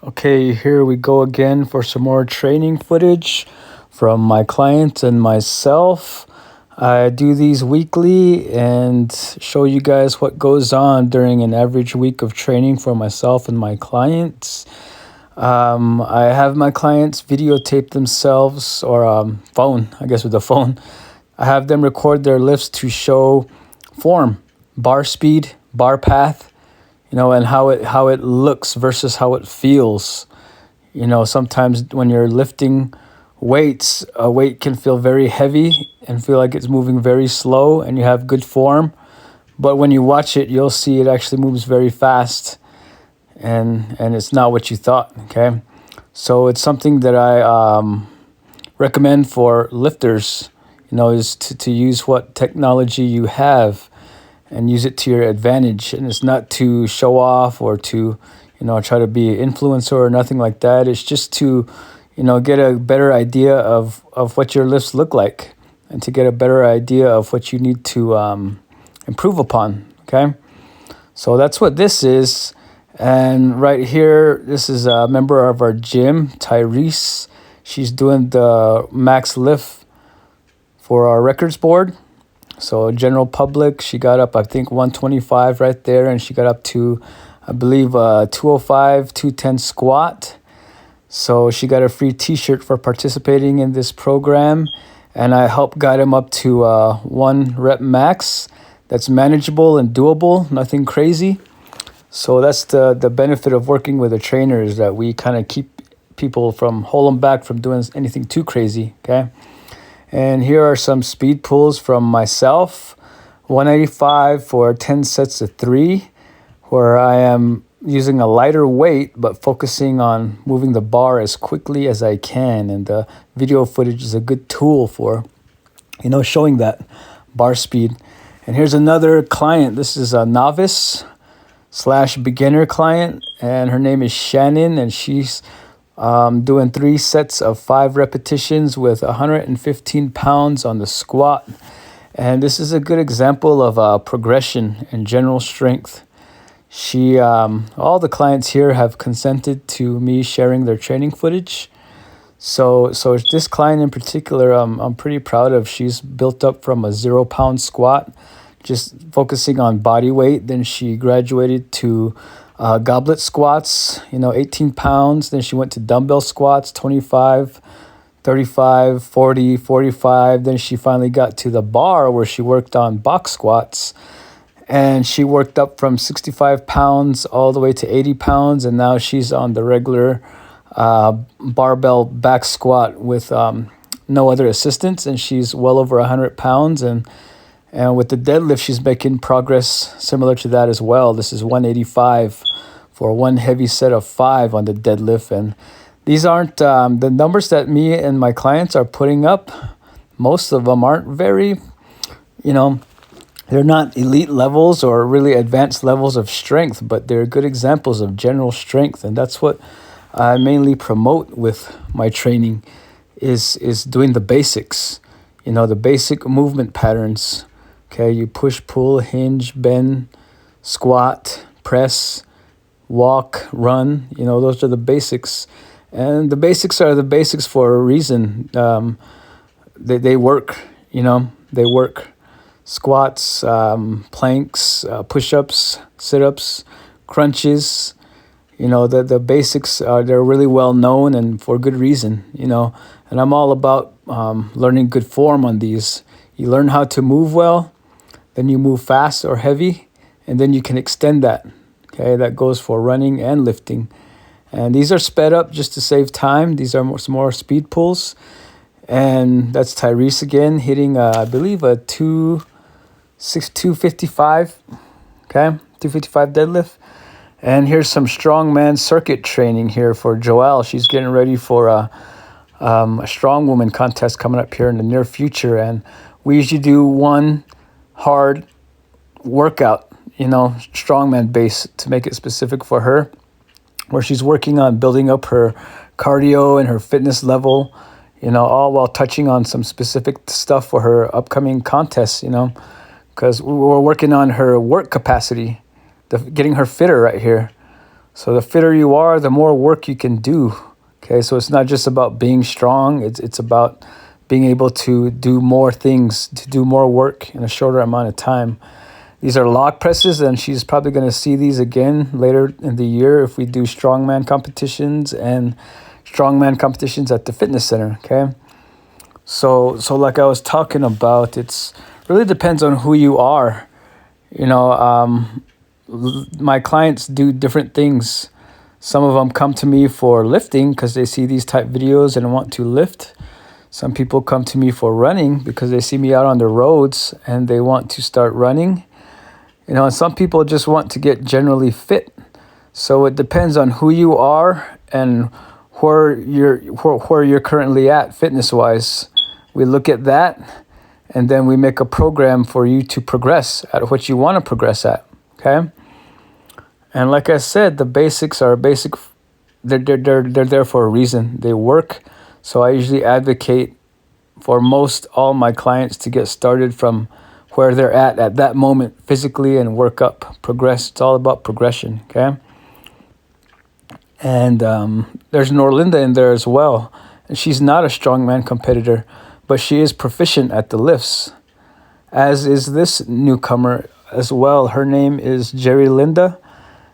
Okay, here we go again for some more training footage from my clients and myself. I do these weekly and show you guys what goes on during an average week of training for myself and my clients. I have my clients videotape themselves or phone, I guess with the phone. I have them record their lifts to show form, bar speed, bar path, and how it looks versus how it feels. Sometimes when you're lifting weights, a weight can feel very heavy and feel like it's moving very slow and you have good form. But when you watch it, you'll see it actually moves very fast and it's not what you thought, okay? So it's something that I recommend for lifters, is to use what technology you have and use it to your advantage. And it's not to show off or to, try to be an influencer or nothing like that. It's just to, get a better idea of what your lifts look like and to get a better idea of what you need to improve upon, okay? So that's what this is. And right here, this is a member of our gym, Tyrese. She's doing the max lift for our records board. So general public, she got up, I think, 125 right there, and she got up to, I believe, 205, 210 squat. So she got a free t-shirt for participating in this program, and I helped guide him up to 1 rep max. That's manageable and doable, nothing crazy. So that's the benefit of working with a trainer, is that we kind of keep people from, hold them back from doing anything too crazy, okay? And here are some speed pulls from myself. 185 for 10 sets of 3, where I am using a lighter weight, but focusing on moving the bar as quickly as I can. And the video footage is a good tool for, showing that bar speed. And here's another client. This is a novice / beginner client, and her name is Shannon, and she's doing 3 sets of 5 repetitions with 115 pounds on the squat. And this is a good example of progression and general strength. She, all the clients here have consented to me sharing their training footage. So this client in particular, I'm pretty proud of. She's built up from a 0-pound squat, just focusing on body weight. Then she graduated to goblet squats, 18 pounds. Then she went to dumbbell squats, 25, 35, 40, 45. Then she finally got to the bar where she worked on box squats. And she worked up from 65 pounds all the way to 80 pounds. And now she's on the regular barbell back squat with no other assistance. And she's well over 100 pounds. And with the deadlift, she's making progress similar to that as well. This is 185 for 1 heavy set of 5 on the deadlift. And these aren't the numbers that me and my clients are putting up. Most of them aren't very, they're not elite levels or really advanced levels of strength, but they're good examples of general strength. And that's what I mainly promote with my training is doing the basics, the basic movement patterns. Okay, you push, pull, hinge, bend, squat, press, walk, run. Those are the basics. And the basics are the basics for a reason. They work, they work. Squats, planks, push-ups, sit-ups, crunches. The basics they're really well known and for good reason, And I'm all about learning good form on these. You learn how to move well, then you move fast or heavy, and then you can extend that. Okay, that goes for running and lifting. And these are sped up just to save time. These are some more speed pulls. And that's Tyrese again, hitting, I believe, a 255, okay, 255 deadlift. And here's some strongman circuit training here for Joelle. She's getting ready for a strong woman contest coming up here in the near future. And we usually do 1 hard workout, strongman base to make it specific for her, where she's working on building up her cardio and her fitness level, all while touching on some specific stuff for her upcoming contests, because we're working on her work capacity, getting her fitter right here. So the fitter you are, the more work you can do. Okay, so it's not just about being strong. It's about being able to do more things, to do more work in a shorter amount of time. These are log presses, and she's probably going to see these again later in the year if we do strongman competitions and strongman competitions at the fitness center. Okay, so like I was talking about, it's really depends on who you are. You know, my clients do different things. Some of them come to me for lifting because they see these type videos and want to lift. Some people come to me for running because they see me out on the roads and they want to start running. You know, and some people just want to get generally fit. So it depends on who you are and where you're currently at fitness-wise. We look at that, and then we make a program for you to progress at what you want to progress at. Okay. And like I said, the basics are basic. They're there for a reason. They work. So I usually advocate for most all my clients to get started from where they're at that moment physically and work up, progress. It's all about progression. Okay. And there's Norlinda in there as well. And she's not a strongman competitor, but she is proficient at the lifts, as is this newcomer as well. Her name is Jerry Linda,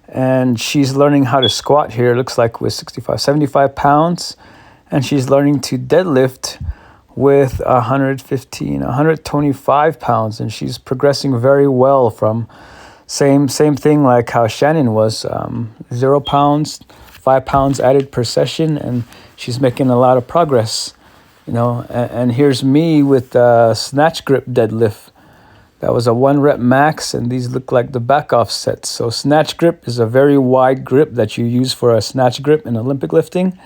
and she's learning how to squat here. It looks like with 75 pounds, and she's learning to deadlift with 125 pounds, and she's progressing very well from same thing like how Shannon was, 0 pounds, 5 pounds added per session, and she's making a lot of progress, you know. And here's me with snatch grip deadlift. That was a 1 rep max, and these look like the back off sets. So snatch grip is a very wide grip that you use for a snatch grip in Olympic lifting.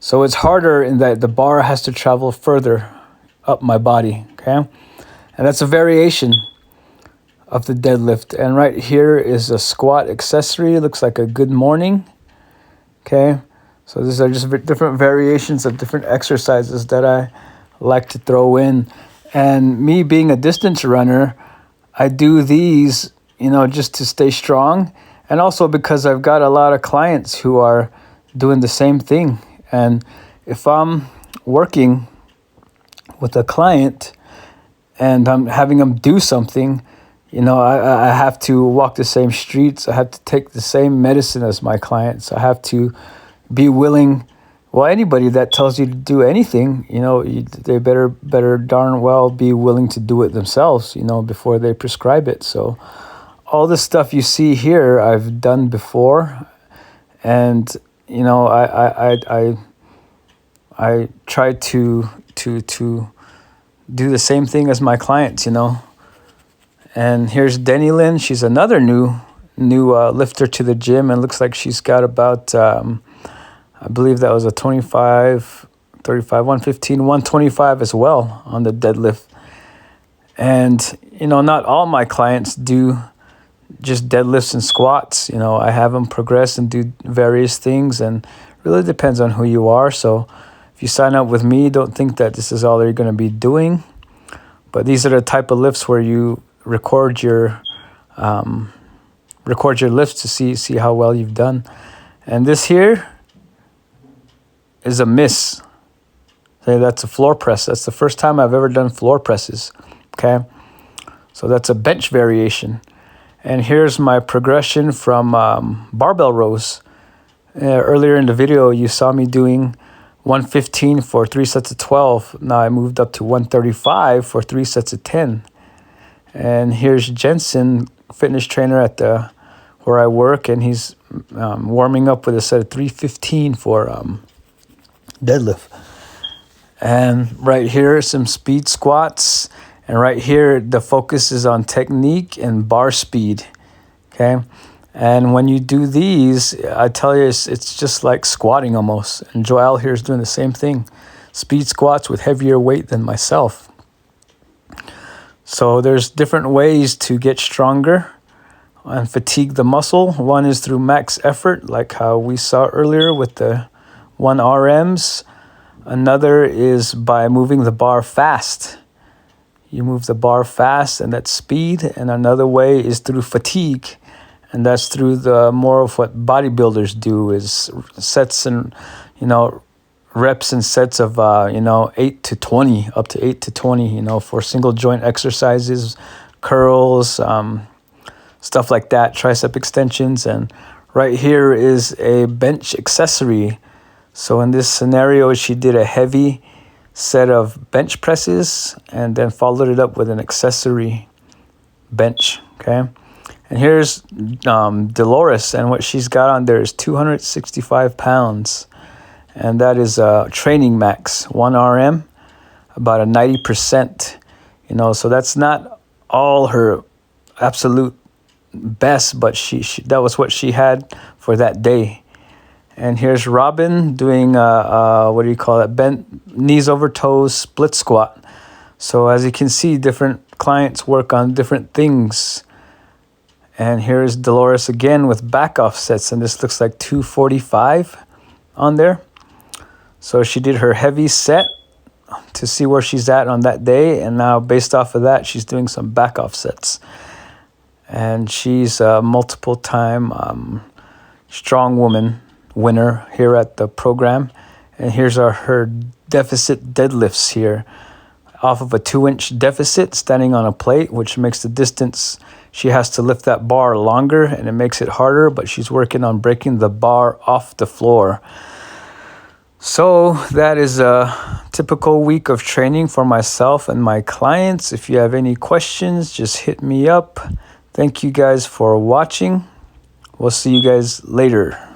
So it's harder in that the bar has to travel further up my body, okay? And that's a variation of the deadlift. And right here is a squat accessory. It looks like a good morning, okay? So these are just different variations of different exercises that I like to throw in. And me being a distance runner, I do these, you know, just to stay strong. And also because I've got a lot of clients who are doing the same thing. And if I'm working with a client and I'm having them do something, you know, I have to walk the same streets. I have to take the same medicine as my clients. I have to be willing. Well, anybody that tells you to do anything, you know, they better darn well be willing to do it themselves, you know, before they prescribe it. So all the stuff you see here, I've done before. And, you know, I try to do the same thing as my clients, you know. And here's Denny Lynn. She's another new lifter to the gym, and looks like she's got about, I believe that was a 25, 35, 115, 125 as well on the deadlift. And, you know, not all my clients do just deadlifts and squats. You know, I have them progress and do various things, and really depends on who you are. So if you sign up with me, don't think that this is all you're going to be doing. But these are the type of lifts where you record your lifts to see how well you've done. And this here is a miss. Okay, that's a floor press. That's the first time I've ever done floor presses. Okay, so that's a bench variation. And here's my progression from barbell rows. Earlier in the video, you saw me doing 115 for 3 sets of 12. Now I moved up to 135 for 3 sets of 10. And here's Jensen, fitness trainer at where I work, and he's warming up with a set of 315 for deadlift. And right here, some speed squats. And right here, the focus is on technique and bar speed. Okay. And when you do these, I tell you, it's just like squatting almost. And Joel here is doing the same thing. Speed squats with heavier weight than myself. So there's different ways to get stronger and fatigue the muscle. One is through max effort, like how we saw earlier with the 1 RMs. Another is by moving the bar fast. You move the bar fast, and that's speed. And another way is through fatigue. And that's through the more of what bodybuilders do, is sets and, reps and sets of, 8 to 20, up to 8 to 20, for single joint exercises, curls, stuff like that, tricep extensions. And right here is a bench accessory. So in this scenario, she did a heavy set of bench presses and then followed it up with an accessory bench, okay? And here's Dolores, and what she's got on there is 265 pounds. And that is training max, 1 RM, about a 90%, so that's not all her absolute best, but she that was what she had for that day. And here's Robin doing bent knees over toes split squat. So as you can see, different clients work on different things. And here's Dolores again with back offsets, and this looks like 245 on there. So she did her heavy set to see where she's at on that day, and now based off of that, she's doing some back offsets. And she's a multiple time strong woman winner here at the program. And here's her deficit deadlifts here, off of a 2-inch deficit, standing on a plate, which makes the distance she has to lift that bar longer, and it makes it harder, but she's working on breaking the bar off the floor. So that is a typical week of training for myself and my clients. If you have any questions, just hit me up. Thank you guys for watching. We'll see you guys later.